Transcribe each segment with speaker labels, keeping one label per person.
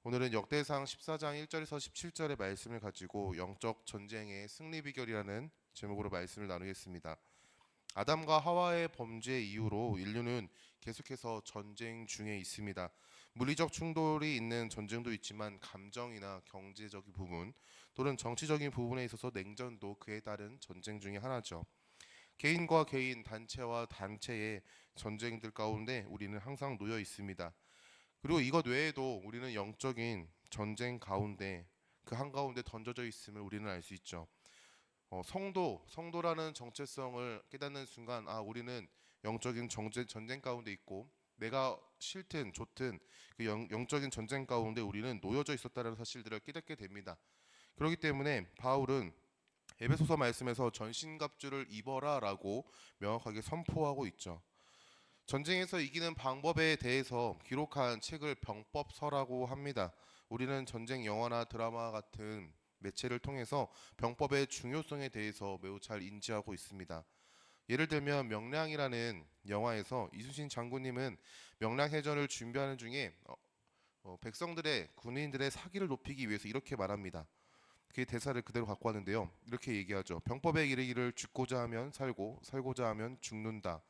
Speaker 1: 오늘은 역대상 14장 1절에서 17절의 말씀을 가지고 영적 전쟁의 승리 비결이라는 제목으로 말씀을 나누겠습니다. 아담과 하와의 범죄 이후로 인류는 계속해서 전쟁 중에 있습니다. 물리적 충돌이 있는 전쟁도 있지만 감정이나 경제적인 부분 또는 정치적인 부분에 있어서 냉전도 그에 따른 전쟁 중에 하나죠. 개인과 개인, 단체와 단체의 전쟁들 가운데 우리는 항상 놓여 있습니다. 그리고 이것 외에도 우리는 영적인 전쟁 가운데 그 한가운데 던져져 있음을 우리는 알 수 있죠. 성도라는 정체성을 깨닫는 순간 우리는 영적인 전쟁 가운데 있고 내가 싫든 좋든 그 영적인 전쟁 가운데 우리는 놓여져 있었다는 사실들을 깨닫게 됩니다. 그렇기 때문에 바울은 에베소서 말씀에서 전신갑주를 입어라라고 명확하게 선포하고 있죠. 전쟁에서 이기는 방법에 대해서 기록한 책을 병법서라고 합니다. 우리는 전쟁 영화나 드라마 같은 매체를 통해서 병법의 중요성에 대해서 매우 잘 인지하고 있습니다. 예를 들면 명량이라는 영화에서 이순신 장군님은 명량해전을 준비하는 중에 백성들의 군인들의 사기를 높이기 위해서 이렇게 말합니다. 그 대사를 그대로 갖고 왔는데요. 이렇게 얘기하죠. 병법에 이르기를 죽고자 하면 살고 살고자 하면 죽는다.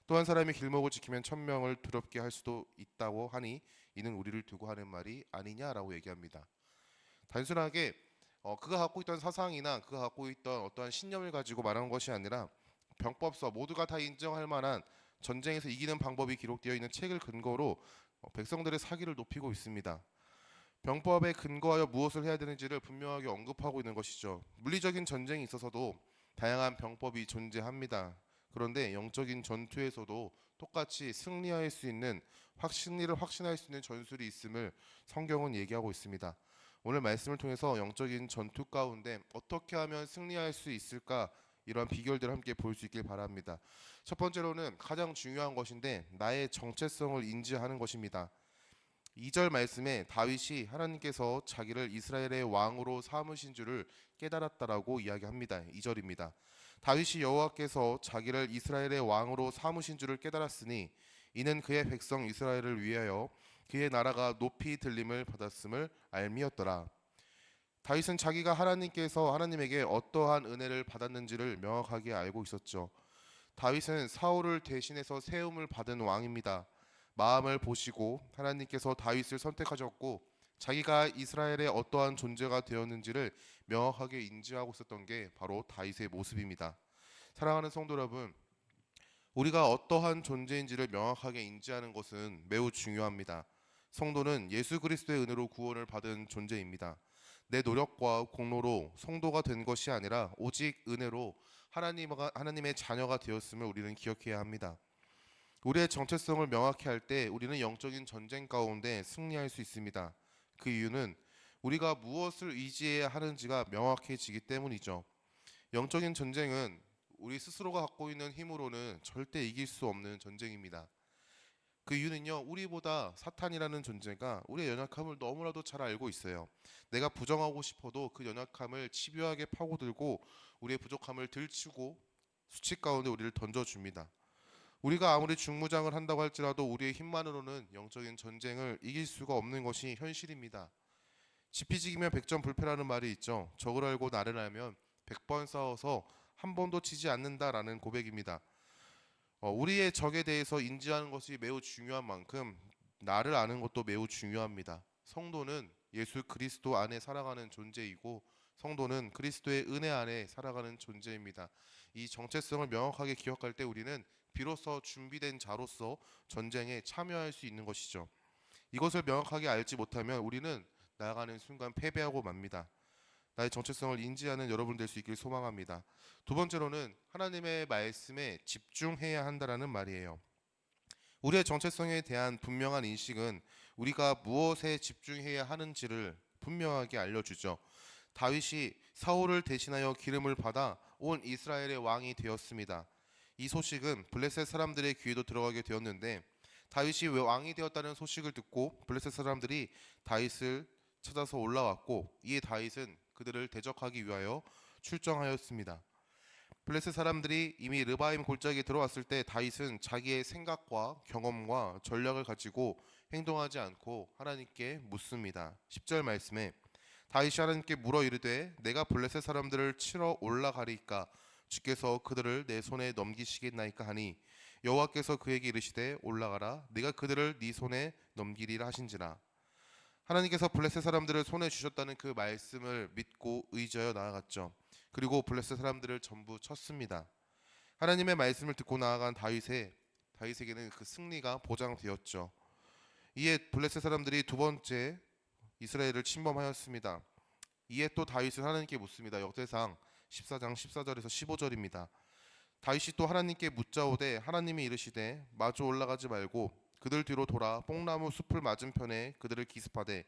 Speaker 1: 또 한 사람이 길목을 지키면 천명을 두렵게 할 수도 있다고 하니 이는 우리를 두고 하는 말이 아니냐라고 얘기합니다. 단순하게 그가 갖고 있던 사상이나 그가 갖고 있던 어떠한 신념을 가지고 말하는 것이 아니라 병법서 모두가 다 인정할 만한 전쟁에서 이기는 방법이 기록되어 있는 책을 근거로 백성들의 사기를 높이고 있습니다. 병법에 근거하여 무엇을 해야 되는지를 분명하게 언급하고 있는 것이죠. 물리적인 전쟁에 있어서도 다양한 병법이 존재합니다. 그런데 영적인 전투에서도 똑같이 승리할 수 있는 승리를 확신할 수 있는 전술이 있음을 성경은 얘기하고 있습니다. 오늘 말씀을 통해서 영적인 전투 가운데 어떻게 하면 승리할 수 있을까 이러한 비결들을 함께 볼 수 있길 바랍니다. 첫 번째로는 가장 중요한 것인데 나의 정체성을 인지하는 것입니다. 2절 말씀에 다윗이 하나님께서 자기를 이스라엘의 왕으로 삼으신 줄을 깨달았다라고 이야기합니다. 2절입니다. 다윗이 여호와께서 자기를 이스라엘의 왕으로 삼으신 줄을 깨달았으니 이는 그의 백성 이스라엘을 위하여 그의 나라가 높이 들림을 받았음을 알미였더라. 다윗은 자기가 하나님에게 어떠한 은혜를 받았는지를 명확하게 알고 있었죠. 다윗은 사울을 대신해서 세움을 받은 왕입니다. 마음을 보시고 하나님께서 다윗을 선택하셨고 자기가 이스라엘의 어떠한 존재가 되었는지를 명확하게 인지하고 있었던 게 바로 다윗의 모습입니다. 사랑하는 성도 여러분, 우리가 어떠한 존재인지를 명확하게 인지하는 것은 매우 중요합니다. 성도는 예수 그리스도의 은혜로 구원을 받은 존재입니다. 내 노력과 공로로 성도가 된 것이 아니라 오직 은혜로 하나님의 자녀가 되었음을 우리는 기억해야 합니다. 우리의 정체성을 명확히 할 때 우리는 영적인 전쟁 가운데 승리할 수 있습니다. 그 이유는 우리가 무엇을 의지해야 하는지가 명확해지기 때문이죠. 영적인 전쟁은 우리 스스로가 갖고 있는 힘으로는 절대 이길 수 없는 전쟁입니다. 그 이유는요, 우리보다 사탄이라는 존재가 우리의 연약함을 너무나도 잘 알고 있어요. 내가 부정하고 싶어도 그 연약함을 집요하게 파고들고 우리의 부족함을 들추고 수치 가운데 우리를 던져줍니다. 우리가 아무리 중무장을 한다고 할지라도 우리의 힘만으로는 영적인 전쟁을 이길 수가 없는 것이 현실입니다. 지피지기면 백전불패라는 말이 있죠. 적을 알고 나를 알면 100번 싸워서 한 번도 지지 않는다라는 고백입니다. 우리의 적에 대해서 인지하는 것이 매우 중요한 만큼 나를 아는 것도 매우 중요합니다. 성도는 예수 그리스도 안에 살아가는 존재이고 성도는 그리스도의 은혜 안에 살아가는 존재입니다. 이 정체성을 명확하게 기억할 때 우리는 비로소 준비된 자로서 전쟁에 참여할 수 있는 것이죠. 이것을 명확하게 알지 못하면 우리는 나아가는 순간 패배하고 맙니다. 나의 정체성을 인지하는 여러분 될 수 있길 소망합니다. 두 번째로는 하나님의 말씀에 집중해야 한다라는 말이에요. 우리의 정체성에 대한 분명한 인식은 우리가 무엇에 집중해야 하는지를 분명하게 알려주죠. 다윗이 사울을 대신하여 기름을 받아 온 이스라엘의 왕이 되었습니다. 이 소식은 블레셋 사람들의 귀에도 들어가게 되었는데 다윗이 왜 왕이 되었다는 소식을 듣고 블레셋 사람들이 다윗을 찾아서 올라왔고 이에 다윗은 그들을 대적하기 위하여 출정하였습니다. 블레셋 사람들이 이미 르바임 골짜기에 들어왔을 때 다윗은 자기의 생각과 경험과 전략을 가지고 행동하지 않고 하나님께 묻습니다. 10절 말씀에 다윗이 하나님께 물어 이르되 내가 블레셋 사람들을 치러 올라가리이까 주께서 그들을 내 손에 넘기시겠나이까 하니 여호와께서 그에게 이르시되 올라가라 네가 그들을 네 손에 넘기리라 하신지라. 하나님께서 블레셋 사람들을 손에 주셨다는 그 말씀을 믿고 의지하여 나아갔죠. 그리고 블레셋 사람들을 전부 쳤습니다. 하나님의 말씀을 듣고 나아간 다윗에게는 그 승리가 보장되었죠. 이에 블레셋 사람들이 두 번째 이스라엘을 침범하였습니다. 이에 또 다윗은 하나님께 묻습니다. 역대상 14장 14절에서 15절입니다. 다윗이 또 하나님께 묻자오되 하나님이 이르시되 마주 올라가지 말고 그들 뒤로 돌아 뽕나무 숲을 맞은편에 그들을 기습하되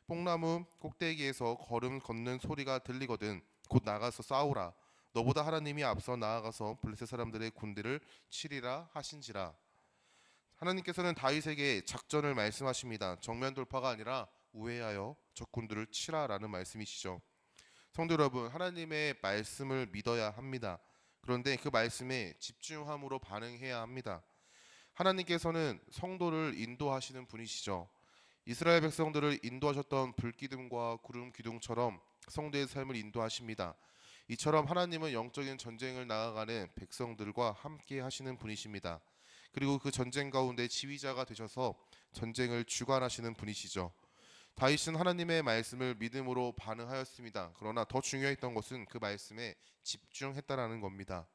Speaker 1: 뽕나무 꼭대기에서 걸음 걷는 소리가 들리거든 곧 나가서 싸우라. 너보다 하나님이 앞서 나아가서 블레셋 사람들의 군대를 치리라 하신지라. 하나님께서는 다윗에게 작전을 말씀하십니다. 정면 돌파가 아니라 우회하여 적군들을 치라라는 말씀이시죠. 성도 여러분, 하나님의 말씀을 믿어야 합니다. 그런데 그 말씀에 집중함으로 반응해야 합니다. 하나님께서는 성도를 인도하시는 분이시죠. 이스라엘 백성들을 인도하셨던 불기둥과 구름 기둥처럼 성도의 삶을 인도하십니다. 이처럼 하나님은 영적인 전쟁을 나아가는 백성들과 함께 하시는 분이십니다. 그리고 그 전쟁 가운데 지휘자가 되셔서 전쟁을 주관하시는 분이시죠. 다윗은 하나님의 말씀을 믿음으로 반응하였습니다. 그러나 더 중요했던 것은 그 말씀에 집중했다라는 겁니다.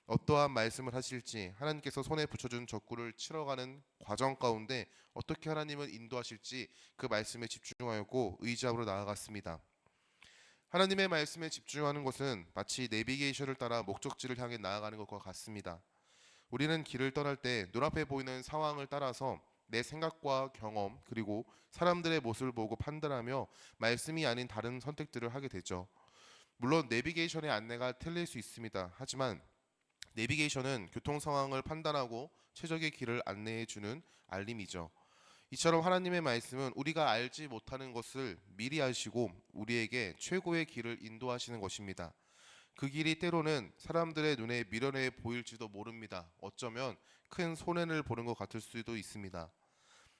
Speaker 1: 어떠한 말씀을 하실지, 하나님께서 손에 붙여준 적군을 치러가는 과정 가운데 어떻게 하나님은 인도하실지 그 말씀에 집중하였고 의지함으로 나아갔습니다. 하나님의 말씀에 집중하는 것은 마치 내비게이션을 따라 목적지를 향해 나아가는 것과 같습니다. 우리는 길을 떠날 때 눈앞에 보이는 상황을 따라서 내 생각과 경험 그리고 사람들의 모습을 보고 판단하며 말씀이 아닌 다른 선택들을 하게 되죠. 물론 내비게이션의 안내가 틀릴 수 있습니다. 하지만 내비게이션은 교통 상황을 판단하고 최적의 길을 안내해 주는 알림이죠. 이처럼 하나님의 말씀은 우리가 알지 못하는 것을 미리 아시고 우리에게 최고의 길을 인도하시는 것입니다. 그 길이 때로는 사람들의 눈에 미련해 보일지도 모릅니다. 어쩌면 큰 손해를 보는 것 같을 수도 있습니다.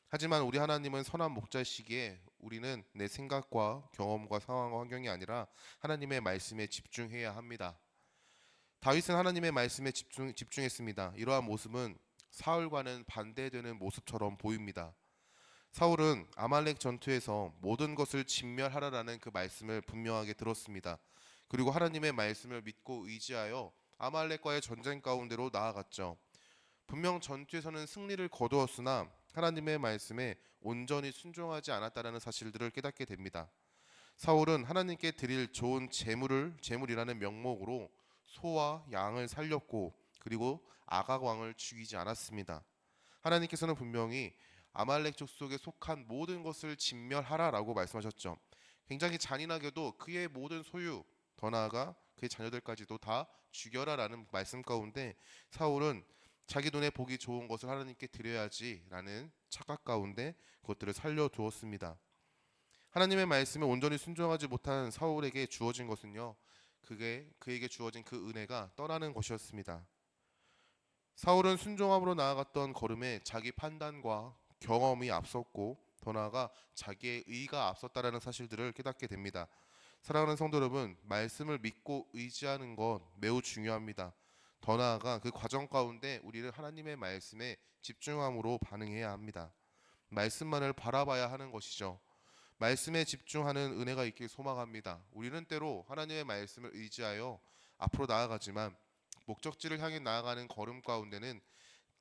Speaker 1: 하지만 우리 하나님은 선한 목자시기에 우리는 내 생각과 경험과 상황과 환경이 아니라 하나님의 말씀에 집중해야 합니다. 다윗은 하나님의 말씀에 집중했습니다. 이러한 모습은 사울과는 반대되는 모습처럼 보입니다. 사울은 아말렉 전투에서 모든 것을 진멸하라라는 그 말씀을 분명하게 들었습니다. 그리고 하나님의 말씀을 믿고 의지하여 아말렉과의 전쟁 가운데로 나아갔죠. 분명 전투에서는 승리를 거두었으나 하나님의 말씀에 온전히 순종하지 않았다는 사실들을 깨닫게 됩니다. 사울은 하나님께 드릴 좋은 제물이라는 명목으로 소와 양을 살렸고 그리고 아각 왕을 죽이지 않았습니다. 하나님께서는 분명히 아말렉 족속에 속한 모든 것을 진멸하라라고 말씀하셨죠. 굉장히 잔인하게도 그의 모든 소유, 더 나아가 그의 자녀들까지도 다 죽여라라는 말씀 가운데 사울은 자기 눈에 보기 좋은 것을 하나님께 드려야지라는 착각 가운데 그것들을 살려두었습니다. 하나님의 말씀에 온전히 순종하지 못한 사울에게 주어진 것은요, 그에게 주어진 그 은혜가 떠나는 것이었습니다. 사울은 순종함으로 나아갔던 걸음에 자기 판단과 경험이 앞섰고 더 나아가 자기의 의가 앞섰다라는 사실들을 깨닫게 됩니다. 사랑하는 성도 여러분, 말씀을 믿고 의지하는 것 매우 중요합니다. 더 나아가 그 과정 가운데 우리는 하나님의 말씀에 집중함으로 반응해야 합니다. 말씀만을 바라봐야 하는 것이죠. 말씀에 집중하는 은혜가 있길 소망합니다. 우리는 때로 하나님의 말씀을 의지하여 앞으로 나아가지만 목적지를 향해 나아가는 걸음 가운데는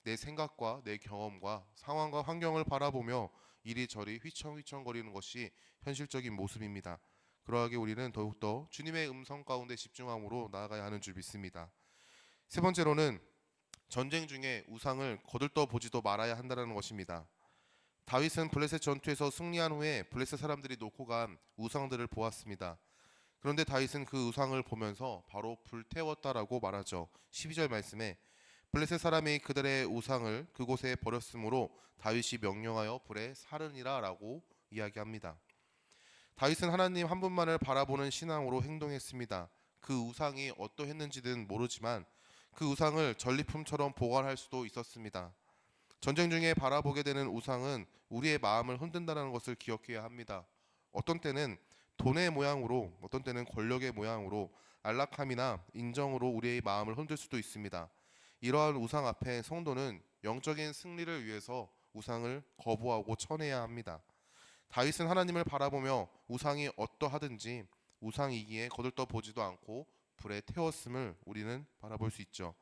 Speaker 1: 내 생각과 내 경험과 상황과 환경을 바라보며 이리저리 휘청휘청거리는 것이 현실적인 모습입니다. 그러하게 우리는 더욱더 주님의 음성 가운데 집중함으로 나아가야 하는 줄 믿습니다. 세 번째로는 전쟁 중에 우상을 거들떠 보지도 말아야 한다는 것입니다. 다윗은 블레셋 전투에서 승리한 후에 블레셋 사람들이 놓고 간 우상들을 보았습니다. 그런데 다윗은 그 우상을 보면서 바로 불태웠다라고 말하죠. 12절 말씀에 블레셋 사람이 그들의 우상을 그곳에 버렸으므로 다윗이 명령하여 불에 사르니라라고 이야기합니다. 다윗은 하나님 한 분만을 바라보는 신앙으로 행동했습니다. 그 우상이 어떠했는지는 모르지만 그 우상을 전리품처럼 보관할 수도 있었습니다. 전쟁 중에 바라보게 되는 우상은 우리의 마음을 흔든다는 것을 기억해야 합니다. 어떤 때는 돈의 모양으로, 어떤 때는 권력의 모양으로, 안락함이나 인정으로 우리의 마음을 흔들 수도 있습니다. 이러한 우상 앞에 성도는 영적인 승리를 위해서 우상을 거부하고 쳐내야 합니다. 다윗은 하나님을 바라보며 우상이 어떠하든지 우상이기에 거들떠 보지도 않고 불에 태웠음을 우리는 바라볼 수 있죠.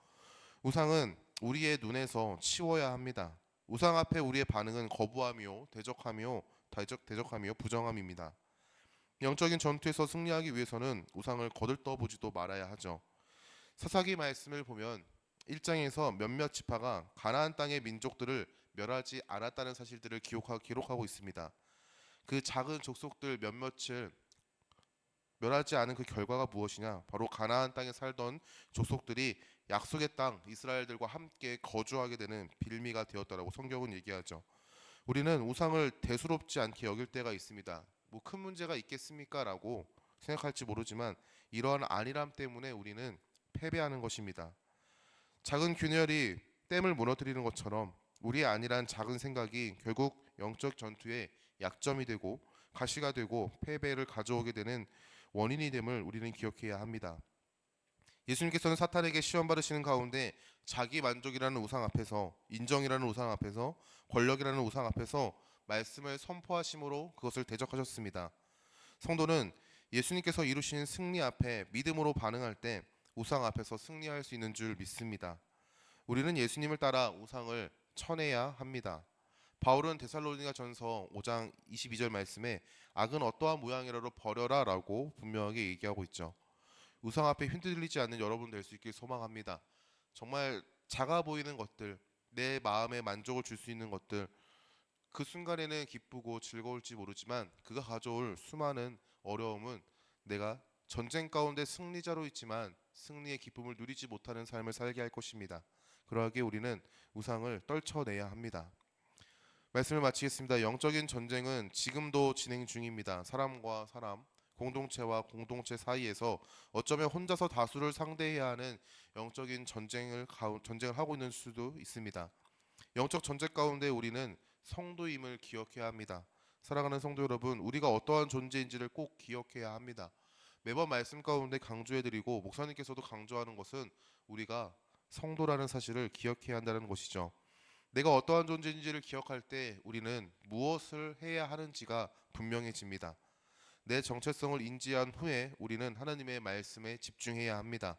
Speaker 1: 우상은 우리의 눈에서 치워야 합니다. 우상 앞에 우리의 반응은 거부함이요, 대적함이요, 부정함입니다. 영적인 전투에서 승리하기 위해서는 우상을 거들떠 보지도 말아야 하죠. 사사기 말씀을 보면 1장에서 몇몇 지파가 가나안 땅의 민족들을 멸하지 않았다는 사실들을 기록하고 있습니다. 그 작은 족속들 몇몇을 멸하지 않은 그 결과가 무엇이냐? 바로 가나안 땅에 살던 족속들이 약속의 땅 이스라엘들과 함께 거주하게 되는 빌미가 되었다라고 성경은 얘기하죠. 우리는 우상을 대수롭지 않게 여길 때가 있습니다. 뭐 큰 문제가 있겠습니까라고 생각할지 모르지만 이러한 안일함 때문에 우리는 패배하는 것입니다. 작은 균열이 댐을 무너뜨리는 것처럼 우리의 안일한 작은 생각이 결국 영적 전투의 약점이 되고 가시가 되고 패배를 가져오게 되는 원인이 됨을 우리는 기억해야 합니다. 예수님께서는 사탄에게 시험 받으시는 가운데 자기 만족이라는 우상 앞에서, 인정이라는 우상 앞에서, 권력이라는 우상 앞에서 말씀을 선포하심으로 그것을 대적하셨습니다. 성도는 예수님께서 이루신 승리 앞에 믿음으로 반응할 때 우상 앞에서 승리할 수 있는 줄 믿습니다. 우리는 예수님을 따라 우상을 쳐내야 합니다. 바울은 데살로니가전서 5장 22절 말씀에 악은 어떠한 모양이라도 버려라 라고 분명하게 얘기하고 있죠. 우상 앞에 흔들리지 않는 여러분 될 수 있길 소망합니다. 정말 작아 보이는 것들, 내 마음에 만족을 줄 수 있는 것들, 그 순간에는 기쁘고 즐거울지 모르지만 그가 가져올 수많은 어려움은 내가 전쟁 가운데 승리자로 있지만 승리의 기쁨을 누리지 못하는 삶을 살게 할 것입니다. 그러하게 우리는 우상을 떨쳐내야 합니다. 말씀을 마치겠습니다. 영적인 전쟁은 지금도 진행 중입니다. 사람과 사람, 공동체와 공동체 사이에서 어쩌면 혼자서 다수를 상대해야 하는 영적인 전쟁을 하고 있는 수도 있습니다. 영적 전쟁 가운데 우리는 성도임을 기억해야 합니다. 사랑하는 성도 여러분, 우리가 어떠한 존재인지를 꼭 기억해야 합니다. 매번 말씀 가운데 강조해드리고 목사님께서도 강조하는 것은 우리가 성도라는 사실을 기억해야 한다는 것이죠. 내가 어떠한 존재인지를 기억할 때 우리는 무엇을 해야 하는지가 분명해집니다. 내 정체성을 인지한 후에 우리는 하나님의 말씀에 집중해야 합니다.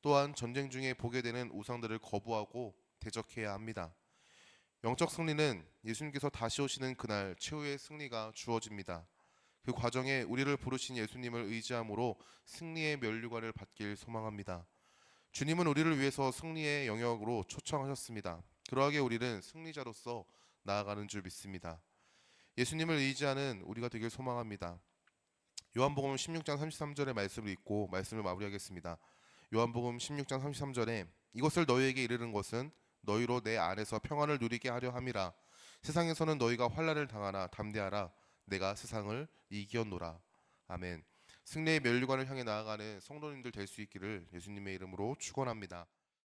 Speaker 1: 또한 전쟁 중에 보게 되는 우상들을 거부하고 대적해야 합니다. 영적 승리는 예수님께서 다시 오시는 그날 최후의 승리가 주어집니다. 그 과정에 우리를 부르신 예수님을 의지함으로 승리의 면류관을 받길 소망합니다. 주님은 우리를 위해서 승리의 영역으로 초청하셨습니다. 그러하게 우리는 승리자로서 나아가는 줄 믿습니다. 예수님을 의지하는 우리가 되길 소망합니다. 요한복음 16장 33절의 말씀을 읽고 말씀을 마무리하겠습니다. 요한복음 16장 33절에 이것을 너희에게 이르는 것은 너희로 내 안에서 평안을 누리게 하려 함이라. 세상에서는 너희가 환난을 당하나 담대하라. 내가 세상을 이겼노라. 아멘. 승리의 면류관을 향해 나아가는 성도님들 될 수 있기를 예수님의 이름으로 축원합니다.